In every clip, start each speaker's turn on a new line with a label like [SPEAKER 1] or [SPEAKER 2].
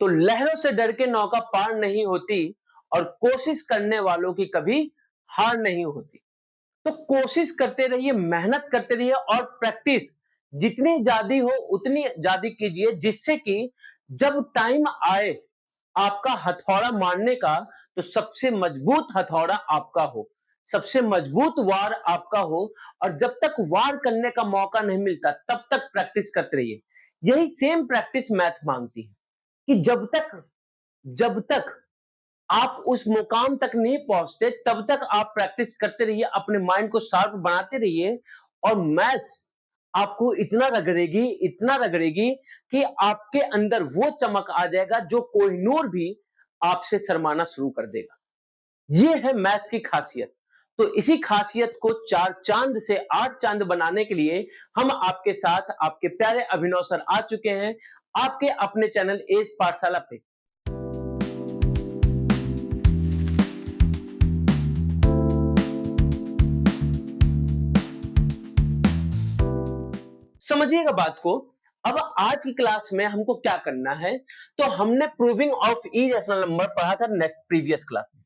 [SPEAKER 1] तो लहरों से डर के नौका पार नहीं होती और कोशिश करने वालों की कभी हार नहीं होती। तो कोशिश करते रहिए, मेहनत करते रहिए और प्रैक्टिस जितनी ज्यादा हो उतनी ज्यादा कीजिए, जिससे कि जब टाइम आए आपका हथौड़ा मारने का तो सबसे मजबूत हथौड़ा आपका हो, सबसे मजबूत वार आपका हो। और जब तक वार करने का मौका नहीं मिलता तब तक प्रैक्टिस करते रहिए। यही सेम प्रैक्टिस मैथ मांगती है कि जब तक आप उस मुकाम तक नहीं पहुंचते तब तक आप प्रैक्टिस करते रहिए, अपने माइंड को शार्प बनाते रहिए और मैथ्स आपको इतना रगड़ेगी कि आपके अंदर वो चमक आ जाएगा जो कोहिनूर भी आपसे शर्माना शुरू कर देगा। ये है मैथ्स की खासियत। तो इसी खासियत को 4 चांद से 8 चांद बनाने के लिए हम आपके साथ आपके प्यारे अभिनव सर आ चुके हैं आपके अपने चैनल एज पाठशाला पे। समझिएगा बात को। अब आज की क्लास में हमको क्या करना है, तो हमने प्रूविंग ऑफ इरेशनल नंबर पढ़ा था प्रीवियस क्लास में।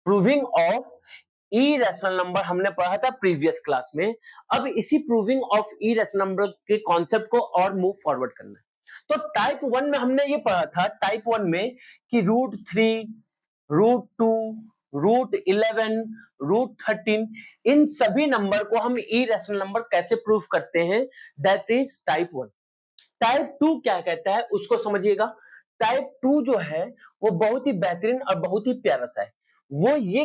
[SPEAKER 1] प्रूविंग ऑफ इरेशनल नंबर हमने पढ़ा था प्रीवियस क्लास में। अब इसी प्रूविंग ऑफ इरेशनल नंबर के कॉन्सेप्ट को और मूव फॉरवर्ड करना है। तो टाइप 1 में हमने ये पढ़ा था, टाइप 1 में कि √3, √2, √11, √13 इन सभी नंबर को हम इरेशनल नंबर कैसे प्रूफ करते हैं, दैट इज टाइप 1। टाइप 2 क्या कहता है उसको समझिएगा। टाइप 2 जो है वो बहुत ही बेहतरीन और बहुत ही प्यारा सा है। वो ये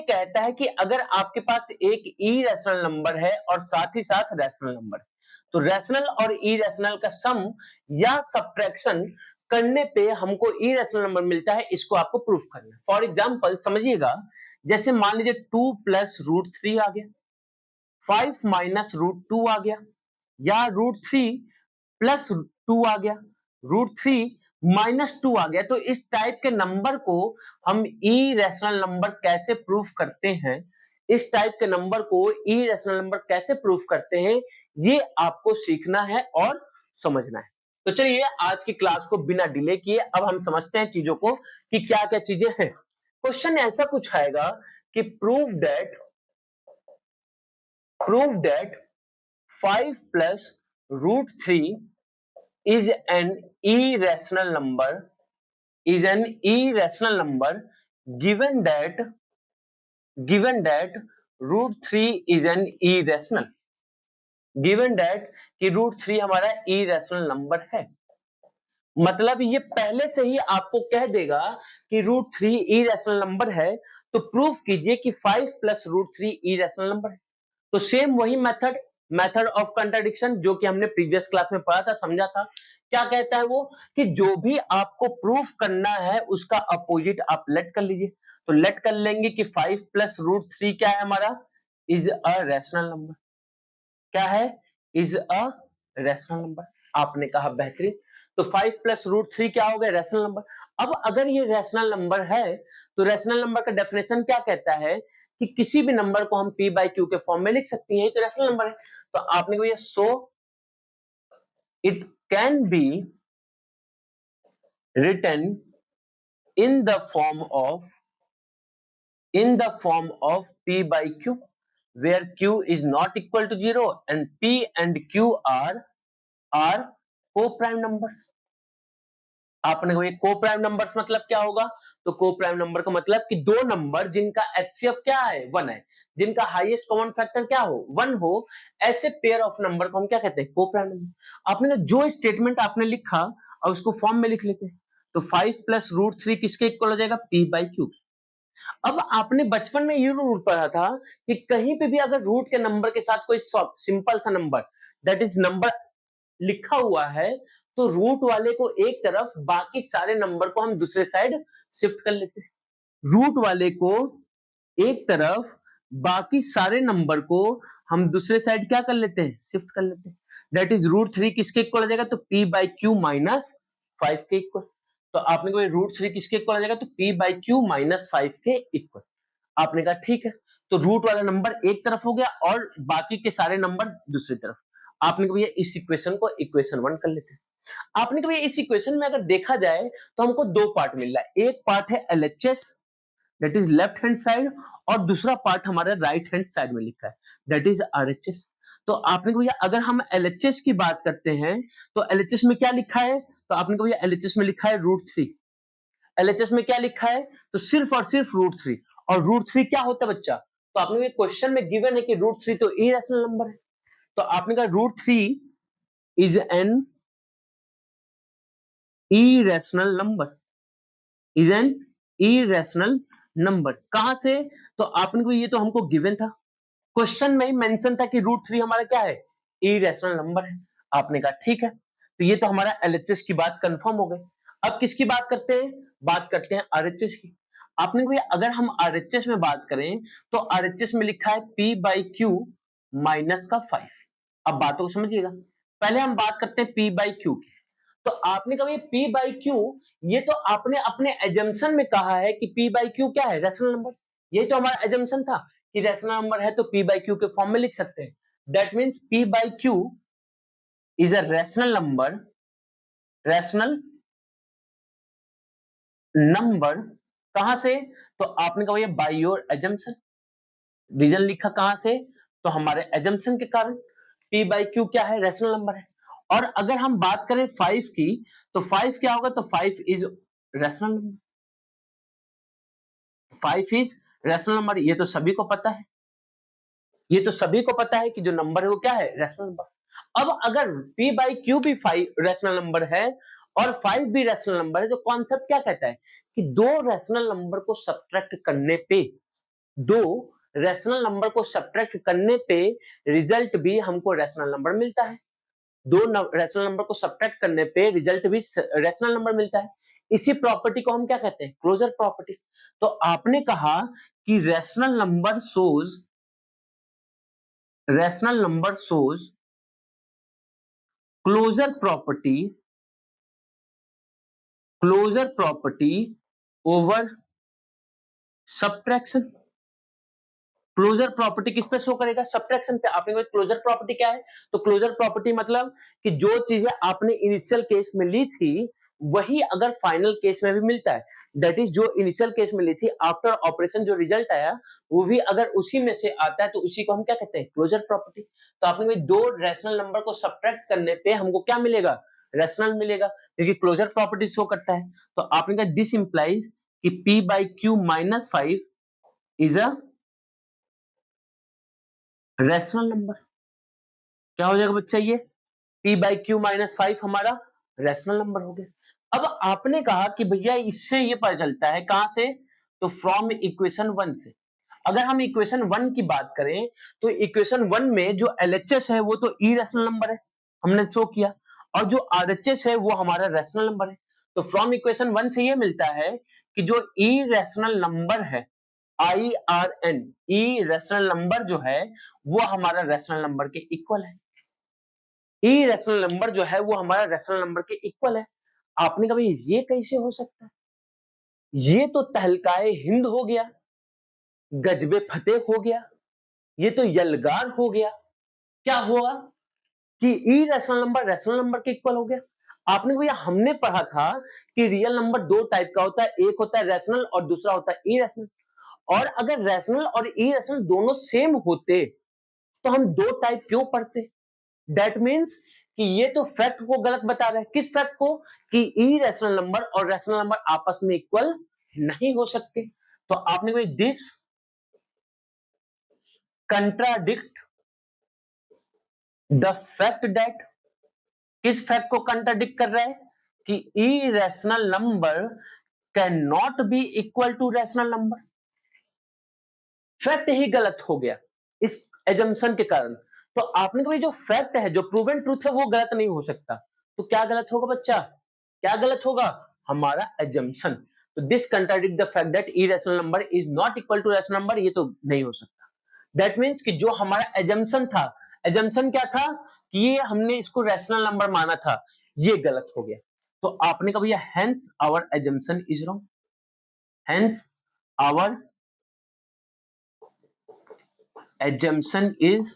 [SPEAKER 1] कहता है कि अगर आपके पास एक इरेशनल नंबर है और साथ ही साथ रैशनल नंबर है, तो रैशनल और इरेशनल का सम या सब्ट्रैक्शन करने पे हमको इरेशनल नंबर मिलता है, इसको आपको प्रूफ करना है। फॉर एग्जांपल समझिएगा, जैसे मान लीजिए 2 प्लस √3 आ गया, 5 माइनस √2 आ गया, या √3 प्लस 2 आ गया, √3 माइनस 2 आ गया। तो इस टाइप के नंबर को हम इरेशनल नंबर कैसे प्रूफ करते हैं, इस टाइप के नंबर को इरेशनल नंबर कैसे प्रूफ करते हैं, ये आपको सीखना है और समझना है। तो चलिए आज की क्लास को बिना डिले किए अब हम समझते हैं चीजों को कि क्या क्या चीजें हैं। क्वेश्चन ऐसा कुछ आएगा कि prove that 5 plus √3 is an irrational number given that √3 is an irrational, given that कि √3 हमारा irrational नंबर है। मतलब ये पहले से ही आपको कह देगा कि √3 irrational नंबर है, तो प्रूफ कीजिए कि 5 प्लस √3 irrational नंबर है। तो सेम वही मेथड ऑफ कंट्राडिक्शन जो कि हमने प्रीवियस क्लास में पढ़ा था, समझा था। क्या कहता है वो कि जो भी आपको प्रूफ करना है उसका अपोजिट आप लेट कर लीजिए। तो लेट कर लेंगे कि 5 प्लस √3 क्या है हमारा, इज अ रैशनल नंबर। क्या है, इज अ रैशनल नंबर। आपने कहा बेहतरीन। तो 5 प्लस √3 क्या हो गया, रैशनल नंबर। अब अगर ये रैशनल नंबर है तो रैशनल नंबर का डेफिनेशन क्या कहता है कि किसी भी नंबर को हम p by q के फॉर्म में लिख सकते हैं, तो रैशनल नंबर है। तो आपने कहा so it can be written in the form of p by q where q is not equal to 0 and p and q are co-prime numbers। आपने कहा को-प्राइम नंबर्स मतलब क्या होगा, तो को-प्राइम नंबर का मतलब कि दो नंबर जिनका एचसीएफ क्या है, 1 है, जिनका हाईएस्ट कॉमन फैक्टर क्या हो, 1 हो, ऐसे पेयर ऑफ नंबर को हम क्या कहते हैं, को-प्राइम नंबर। आपने जो स्टेटमेंट आपने लिखा और उसको फॉर्म में लिख लेते हैं। तो 5 प्लस √3 किसके इक्वल हो जाएगा, p by q। अब आपने बचपन में ये रूल पढ़ा था कि कहीं पे भी अगर रूट के नंबर के साथ कोई सिंपल सा नंबर दैट इज नंबर लिखा हुआ है, तो रूट वाले को एक तरफ, बाकी सारे नंबर को हम दूसरे साइड शिफ्ट कर लेते हैं। रूट वाले को एक तरफ, बाकी सारे नंबर को हम दूसरे साइड क्या कर लेते हैं, शिफ्ट कर लेते हैं। दैट इज √3 किसके इक्वल हो जाएगा, तो p by q माइनस 5 के इक्वल। तो आपने कहा √3 किसके इक्वल हो जाएगा, तो p by q माइनस 5 के इक्वल। आपने कहा ठीक है, तो रूट वाला नंबर एक तरफ हो गया और बाकी के सारे नंबर दूसरी तरफ। आपने कहा इस इक्वेशन को इक्वेशन 1 कर लेते हैं। आपने कभी इस इक्वेशन में अगर देखा जाए तो हमको दो पार्ट मिल रहा है, एक पार्ट है LHS that is left hand side, और दूसरा पार्ट हमारा राइट हैंड साइड में लिखा है दैट इज RHS। तो आपने को भैया अगर हम LHS की बात करते हैं तो LHS में क्या लिखा है, तो आपने को भैया LHS में लिखा है √3। LHS में क्या लिखा है, तो सिर्फ और सिर्फ √3। और √3 क्या होता है बच्चा, तो आपने क्वेश्चन में गिवन है कि √3 तो इरेशनल नंबर है, तो आपने कहा √3 is an irrational number, is an irrational number. कहां से, तो आपने को ये तो हमको गिवन था, क्वेश्चन में ही मेंशन था कि √3 हमारा क्या है, इरेशनल नंबर है। आपने कहा ठीक है, तो ये तो हमारा LHS की बात कंफर्म हो गई। अब किसकी बात करते हैं, बात करते हैं RHS की। आपने को अगर हम RHS में बात करें तो RHS में लिखा है P/Q माइनस का 5। अब बातों को समझिएगा, पहले हम बात करते हैं P/Q की। तो आपने कहा P/Q, ये तो आपने अपने एजम्पशन में कहा है कि P/Q क्या है, रैशनल नंबर। ये तो हमारा एजम्पशन था कि रैशनल नंबर है तो P/Q के फॉर्म में लिख सकते हैं। That means P/Q is a rational number, rational number. कहां से, तो आपने कहा बाय योर एजम्पशन, रीजन लिखा कहां से, तो हमारे एजम्पशन के कारण। P/Q क्या है, रैशनल नंबर है। और अगर हम बात करें 5 की, तो 5 क्या होगा, तो 5 is rational number, 5 is rational number. ये तो सभी को पता है, ये तो सभी को पता है कि जो नंबर है वो क्या है, रैशनल नंबर। अब अगर P/Q भी 5 रैशनल नंबर है और 5 भी रैशनल नंबर है, तो कॉन्सेप्ट क्या कहता है कि दो रैशनल नंबर को सब्ट्रैक्ट करने पे, दो रैशनल नंबर को सब्ट्रैक्ट करने पे रिजल्ट भी हमको रैशनल नंबर मिलता है। दो रैशनल नंबर को सब्ट्रैक्ट करने पे रिजल्ट भी रैशनल नंबर मिलता है। इसी प्रॉपर्टी को हम क्या कहते हैं, क्लोजर प्रॉपर्टी। तो आपने कहा कि rational number shows closure property over subtraction। Closure property किस पे शो करेगा, सब्ट्रैक्शन पे। आपने क्लोजर प्रॉपर्टी क्या है, तो क्लोजर प्रॉपर्टी मतलब कि जो चीजें आपने इनिशियल केस में ली थी वही अगर फाइनल केस में भी मिलता है, दैट इज जो इनिशियल केस में ली थी आफ्टर ऑपरेशन जो रिजल्ट आया वो भी अगर उसी में से आता है तो उसी को हम क्या कहते हैं, क्लोजर प्रॉपर्टी। तो आपने दो रैशनल नंबर को सब्ट्रैक्ट करने पे हमको क्या मिलेगा, रैशनल मिलेगा, क्योंकि क्लोजर प्रॉपर्टी शो करता है। तो आपने कहा दिस इंप्लाइज कि P/Q minus 5 is a rational number. क्या हो जाएगा बच्चा, ये P/Q माइनस 5 हमारा रैशनल नंबर हो गया। अब आपने कहा कि भैया इससे ये पता चलता है कहां से, तो फ्रॉम इक्वेशन 1 से। अगर हम इक्वेशन 1 की बात करें तो इक्वेशन 1 में जो LHS है वो तो इरेशनल नंबर है, हमने शो किया, और जो RHS है वो हमारा रैशनल नंबर है। तो फ्रॉम इक्वेशन 1 से ये मिलता है कि जो इरेशनल नंबर है IRN, इरेशनल नंबर जो है वो हमारा रैशनल नंबर के इक्वल है। इरेशनल नंबर जो है वो हमारा रैशनल नंबर के इक्वल है। आपने कभी ये कैसे हो सकता है, ये तो तहलकाए हिंद हो गया, गजबे फतेह हो गया, ये तो यलगार हो गया। क्या हुआ कि इरेशनल नंबर रैशनल नंबर के इक्वल हो गया। आपने भैया हमने पढ़ा था कि रियल नंबर दो टाइप का होता है, एक होता है रैशनल और दूसरा होता है इरेशनल। और अगर रैशनल और इरेशनल दोनों सेम होते तो हम दो टाइप क्यों पढ़ते, दैट मीन्स कि ये तो फैक्ट को गलत बता रहा है। किस फैक्ट को, कि इरेशनल नंबर और रैशनल नंबर आपस में इक्वल नहीं हो सकते। तो आपने कोई this contradict the fact that, किस फैक्ट को कंट्राडिक्ट कर रहा है कि irrational number can not be equal to rational number. Fact ही गलत हो गया इस एजम्पशन के कारण। तो आपने कहा जो फैक्ट है, जो प्रूवन ट्रूथ है वो गलत नहीं हो सकता। तो क्या गलत होगा बच्चा, क्या गलत होगा, हमारा एजम्पशन। तो this contradict the fact that irrational number is not equal to rational number, ये तो नहीं हो सकता। दैट मीन्स कि जो हमारा एजम्पशन था, एजम्पशन क्या था कि ये हमने इसको रैशनल नंबर माना था, ये गलत हो गया। तो आपने कहा भैया hence our assumption is wrong, hence our assumption is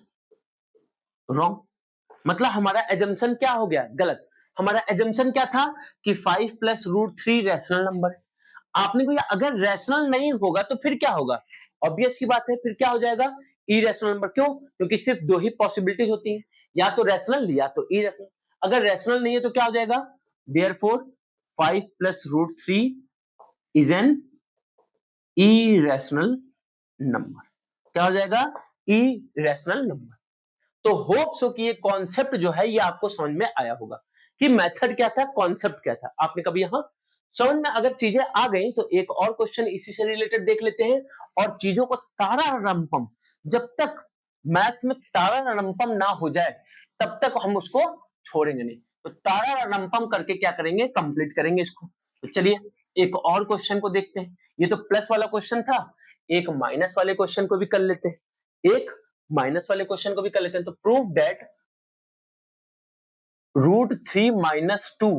[SPEAKER 1] wrong. मतलब हमारा एजम्पशन क्या हो गया, गलत। हमारा एजम्पशन क्या था कि 5 प्लस रूट 3 रैशनल नंबर है। आपने को अगर रैशनल नहीं होगा तो फिर क्या होगा, ऑब्वियस सी बात है, फिर क्या हो जाएगा, इरेशनल नंबर। क्यों? क्योंकि सिर्फ दो ही पॉसिबिलिटीज होती है, या तो रैशनल या तो इरेशनल। अगर रैशनल नहीं है तो क्या हो जाएगा, therefore 5 plus root 3 is an irrational number. क्या हो जाएगा, इरेशनल नंबर। तो होप सो कि ये कॉन्सेप्ट जो है ये आपको समझ में आया होगा कि मेथड क्या था, कॉन्सेप्ट क्या था। आपने कभी यहां समझ में अगर चीजें आ गई तो एक और क्वेश्चन इसी से रिलेटेड देख लेते हैं। और चीजों को तारा रंपम, जब तक मैथ्स में तारा रंपम ना हो जाए तब तक हम उसको छोड़ेंगे नहीं। तो तारा रंपम करके क्या करेंगे, कंप्लीट करेंगे इसको। तो चलिए एक और क्वेश्चन को देखते हैं। ये तो प्लस वाला क्वेश्चन था, एक माइनस वाले क्वेश्चन को भी कर लेते हैं। एक माइनस वाले क्वेश्चन को भी कर लेते हैं। तो prove that root 3 minus 2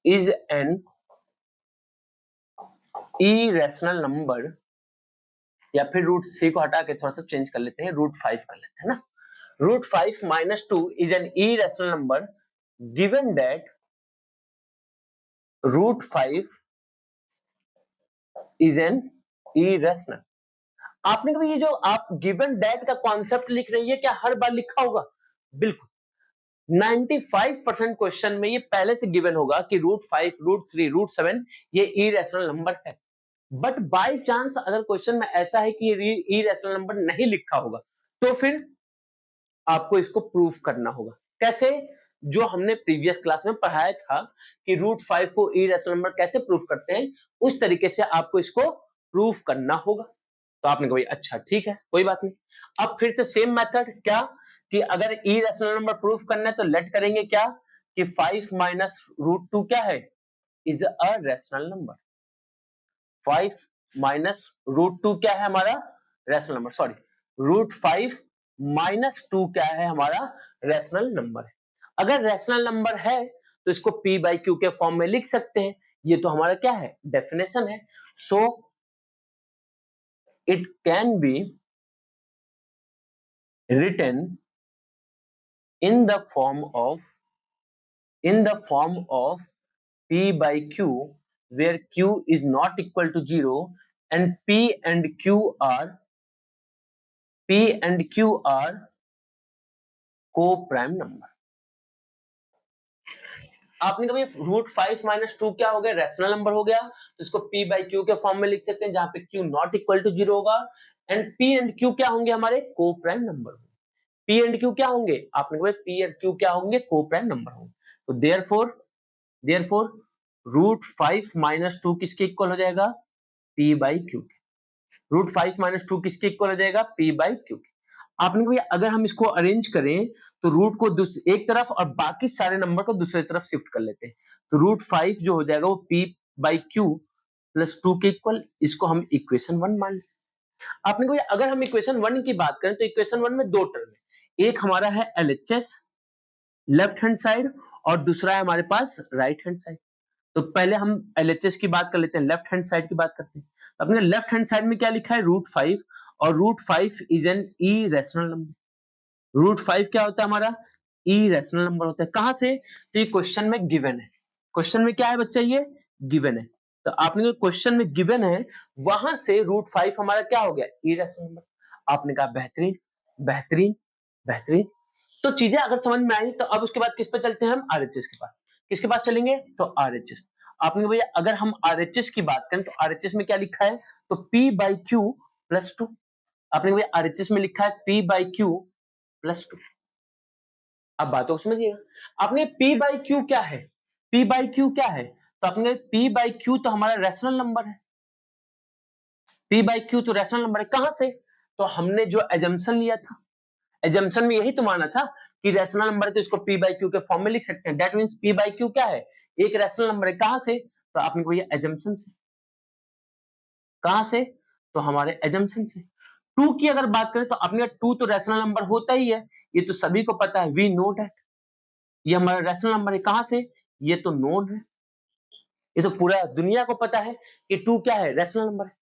[SPEAKER 1] is an irrational number, या फिर रूट 3 को हटा के थोड़ा सा चेंज कर लेते हैं, रूट 5 कर लेते हैं ना। Root 5 minus 2 is an irrational number given that root 5 is an irrational. आपने कभी ये जो आप गिवन दैट का कॉन्सेप्ट लिख रही है, क्या हर बार लिखा होगा? बिल्कुल 95% क्वेश्चन में ये पहले से गिवन होगा कि रूट 5, रूट 3, रूट 7 ये इरेशनल नंबर है। बट बाय चांस अगर क्वेश्चन में ऐसा है कि ये इरेशनल नंबर नहीं लिखा होगा तो फिर आपको इसको प्रूफ करना होगा। कैसे? जो हमने प्रीवियस क्लास में पढ़ाया था कि रूट 5 को इरेशनल नंबर कैसे प्रूफ करते हैं, उस तरीके से आपको इसको प्रूफ करना होगा। तो आपने कहा अच्छा ठीक है कोई बात नहीं। अब फिर से सेम मेथड, क्या कि अगर इरेशनल नंबर प्रूफ करना है तो लेट करेंगे क्या कि 5 माइनस रूट 2 क्या है, is a rational number. 5 minus root 2 क्या है हमारा, rational number. Sorry, root 5 minus 2 क्या है हमारा, रैशनल नंबर है। अगर रैशनल नंबर है तो इसको p बाई क्यू के फॉर्म में लिख सकते हैं। ये तो हमारा क्या है, डेफिनेशन है। सो it can B written in the form of p by q, where q is not equal to 0 and p and q are co-prime number। आपने कभी रूट 5 माइनस 2 क्या हो गया, रैशनल नंबर हो गया, तो इसको p बाई क्यू के फॉर्म में लिख सकते हैं जहां पे q नॉट इक्वल टू 0 होगा। एंड p एंड q क्या होंगे, हमारे को prime number. p and q क्या होंगे, आपने कहा p एंड q क्या होंगे, को प्राइम नंबर होंगे। तो देयरफॉर रूट 5 माइनस 2 किसके इक्वल हो जाएगा, p बाई क्यू के। रूट 5 माइनस 2 किसके इक्वल हो जाएगा, p बाई क्यू के। आपने कहा अगर हम इसको अरेंज करें तो रूट को एक तरफ और बाकी सारे नंबर को दूसरी तरफ शिफ्ट कर लेते हैं। तो रूट 5 जो हो जाएगा वो p बाई क्यू प्लस 2 के इक्वल, इसको हम इक्वेशन 1 मान लें। आपने कहा अगर हम इक्वेशन 1 की बात करें तो इक्वेशन 1 में दो टर्म है, एक हमारा है LHS लेफ्ट हैंड साइड और दूसरा है हमारे पास राइट हैंड साइड। तो पहले हम LHS की बात कर लेते हैं, लेफ्ट हैंड साइड की बात करते हैं। तो अपने लेफ्ट हैंड साइड में क्या लिखा है, रूट 5, और root 5 is an irrational number. Root 5 क्या होता है हमारा, इरेशनल नंबर होता है। कहां से, तो ये क्वेश्चन में गिवन है। क्वेश्चन में क्या है बच्चा, ये गिवन है। तो आपने क्वेश्चन में गिवन है, वहां से रूट 5 हमारा क्या हो गया, इरेशनल नंबर। आपने कहा बेहतरीन बेहतरीन बेहतरीन। तो चीजें अगर समझ में आई तो अब उसके बाद किस पे चलते हैं हम, RHS के पास। किसके पास चलेंगे, तो RHS। आपने भैया अगर हम RHS की बात करें तो RHS में क्या लिखा है, तो p बाई क्यू प्लस 2। आपने भैया RHS में लिखा है p बाई क्यू प्लस 2। अब बातों को समझिएगा, आपने p बाई क्यू क्या है, p बाई क्यू क्या है, तो आपने p बाई क्यू तो हमारा रैशनल नंबर है। p बाई क्यू तो रैशनल नंबर है, कहां से, तो हमने जो एजम्पशन लिया था, एजम्पशन में यही तो माना था कि रैशनल नंबर है तो इसको p बाई क्यू के फॉर्म में लिख सकते हैं। That means p by Q क्या है, एक रैशनल नंबर है। कहां से, तो आपने को ये एजम्पशन से। कहां से, तो हमारे एजम्पशन से। 2 की अगर बात करें तो अपने 2 तो रैशनल नंबर होता ही है, ये तो सभी को पता है, वी नो दैट। ये हमारा रैशनल नंबर है, कहां से, ये तो नोन है, ये तो पूरा दुनिया को पता है कि 2 क्या है, रैशनल नंबर है।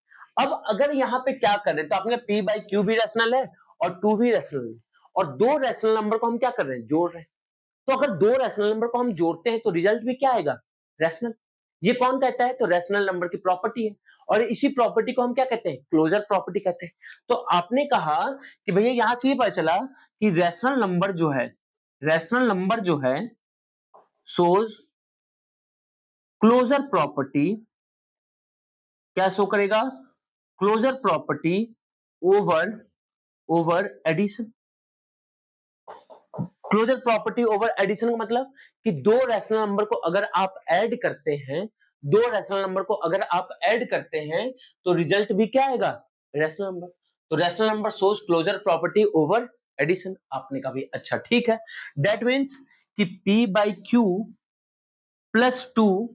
[SPEAKER 1] अब अगर यहाँ पे क्या कर रहे हैं, तो आपने p बाई क्यू भी रैशनल है और 2 भी रैशनल है, और दो रैशनल नंबर को हम क्या कर रहे हैं, जोड़ रहे हैं। तो अगर दो रैशनल नंबर को हम जोड़ते हैं तो रिजल्ट भी क्या आएगा, रैशनल। ये कौन कहता है, तो रैशनल नंबर की प्रॉपर्टी है, और इसी प्रॉपर्टी को हम क्या कहते हैं, क्लोजर प्रॉपर्टी कहते हैं। तो आपने कहा कि भैया यहां से ये पता चला कि रैशनल नंबर जो है, रैशनल नंबर जो है शोज क्लोजर प्रॉपर्टी, क्या शो करेगा, closure property over over addition. Closure property over addition का मतलब कि दो रैशनल नंबर को अगर आप ऐड करते हैं, दो रैशनल नंबर को अगर आप ऐड करते हैं तो रिजल्ट भी क्या आएगा, रैशनल नंबर। तो rational number shows closure property over addition. आपने कहा भी अच्छा ठीक है, दैट मीन्स कि p by q plus 2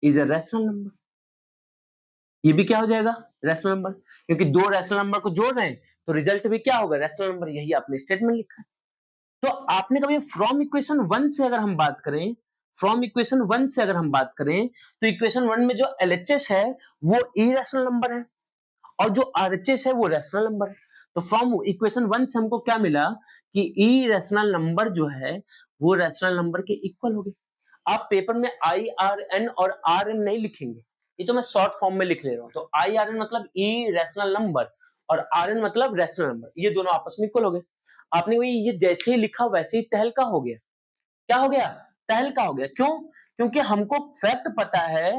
[SPEAKER 1] is a rational number. ये भी क्या हो जाएगा, रैशनल नंबर, क्योंकि दो रैशनल नंबर को जोड़ रहे हैं तो रिजल्ट भी क्या होगा, रैशनल नंबर। यही आपने स्टेटमेंट लिखा है। तो आपने कभी फ्रॉम इक्वेशन 1 से अगर हम बात करें, फ्रॉम इक्वेशन 1 से अगर हम बात करें तो इक्वेशन 1 में जो एलएचएस है वो इरेशनल नंबर है और जो आरएचएस है वो रैशनल नंबर है। तो फ्रॉम इक्वेशन 1 से हमको क्या मिला कि इरेशनल नंबर जो है वो रैशनल नंबर के इक्वल हो गए। आप पेपर में आई आर एन और आर एन नहीं लिखेंगे, ये तो मैं शॉर्ट फॉर्म में लिख ले रहा हूं। तो आई आर एन मतलब इरेशनल नंबर और आर एन मतलब रैशनल नंबर, ये दोनों आपस में इक्वल हो गए। आपने वही ये जैसे ही लिखा वैसे ही तहलका हो गया। क्या हो गया, तहलका हो गया। क्यों, क्योंकि हमको फैक्ट पता है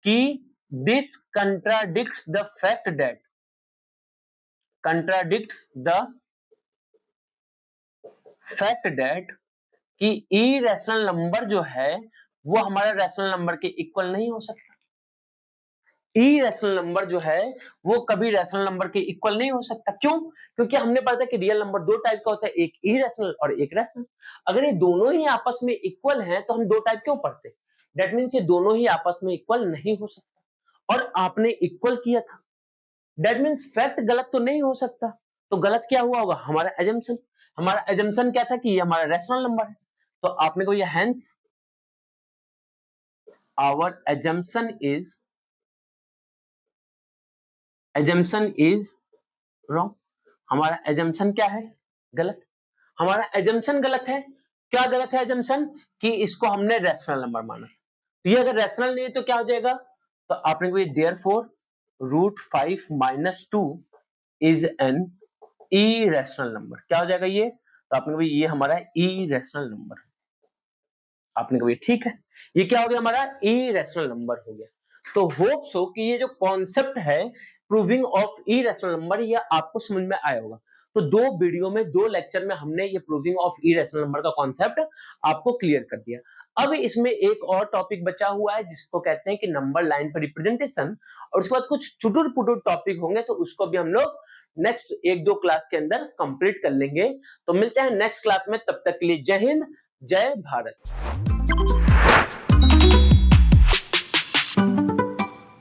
[SPEAKER 1] कि this contradicts the fact that, contradicts the fact that कि इरेशनल नंबर जो है वो हमारा रैशनल नंबर के इक्वल नहीं हो सकता। इरेशनल नंबर जो है वो कभी रैशनल नंबर के इक्वल नहीं हो सकता। क्यों, क्योंकि हमने पढ़ा था कि रियल नंबर दो टाइप का होता है, एक इरेशनल और एक रैशनल। अगर ये दोनों ही आपस में इक्वल हैं तो हम दो टाइप क्यों पढ़ते, दैट मीन्स ये दोनों ही आपस में इक्वल नहीं हो सकता और आपने इक्वल किया था, दैट मीन्स फैक्ट गलत तो नहीं हो सकता। तो गलत क्या हुआ होगा, हमारा एजम्पशन। हमारा एजम्पशन क्या था कि ये हमारा रैशनल नंबर है। तो आपने को ये hence our assumption is wrong. हमारा एजम्पशन क्या है, गलत। हमारा एजम्पशन गलत है। क्या गलत है एजम्पशन, कि इसको हमने रैशनल नंबर माना। तो ये अगर रैशनल नहीं है तो क्या हो जाएगा, तो आपने को therefore √5 - 2 is an irrational number. क्या हो जाएगा ये, तो आपने को ये हमारा इरेशनल नंबर। आपने कहा ठीक है, ये क्या हो गया, हमारा इरेशनल नंबर हो गया। तो होप सो कि ये जो कॉन्सेप्ट है प्रूविंग ऑफ इरेशनल नंबर ये आपको समझ में आया होगा। तो दो वीडियो में, दो लेक्चर में हमने ये प्रूविंग ऑफ इरेशनल नंबर का कॉन्सेप्ट आपको क्लियर कर दिया। अब इसमें एक और टॉपिक बचा हुआ है जिसको कहते हैं कि नंबर लाइन पर रिप्रेजेंटेशन, और उसके बाद कुछ चुटुर पुटुर टॉपिक होंगे तो उसको भी हम लोग नेक्स्ट एक दो क्लास के अंदर कंप्लीट कर लेंगे। तो मिलते हैं नेक्स्ट क्लास में, तब तक के लिए जय हिंद, जय भारत।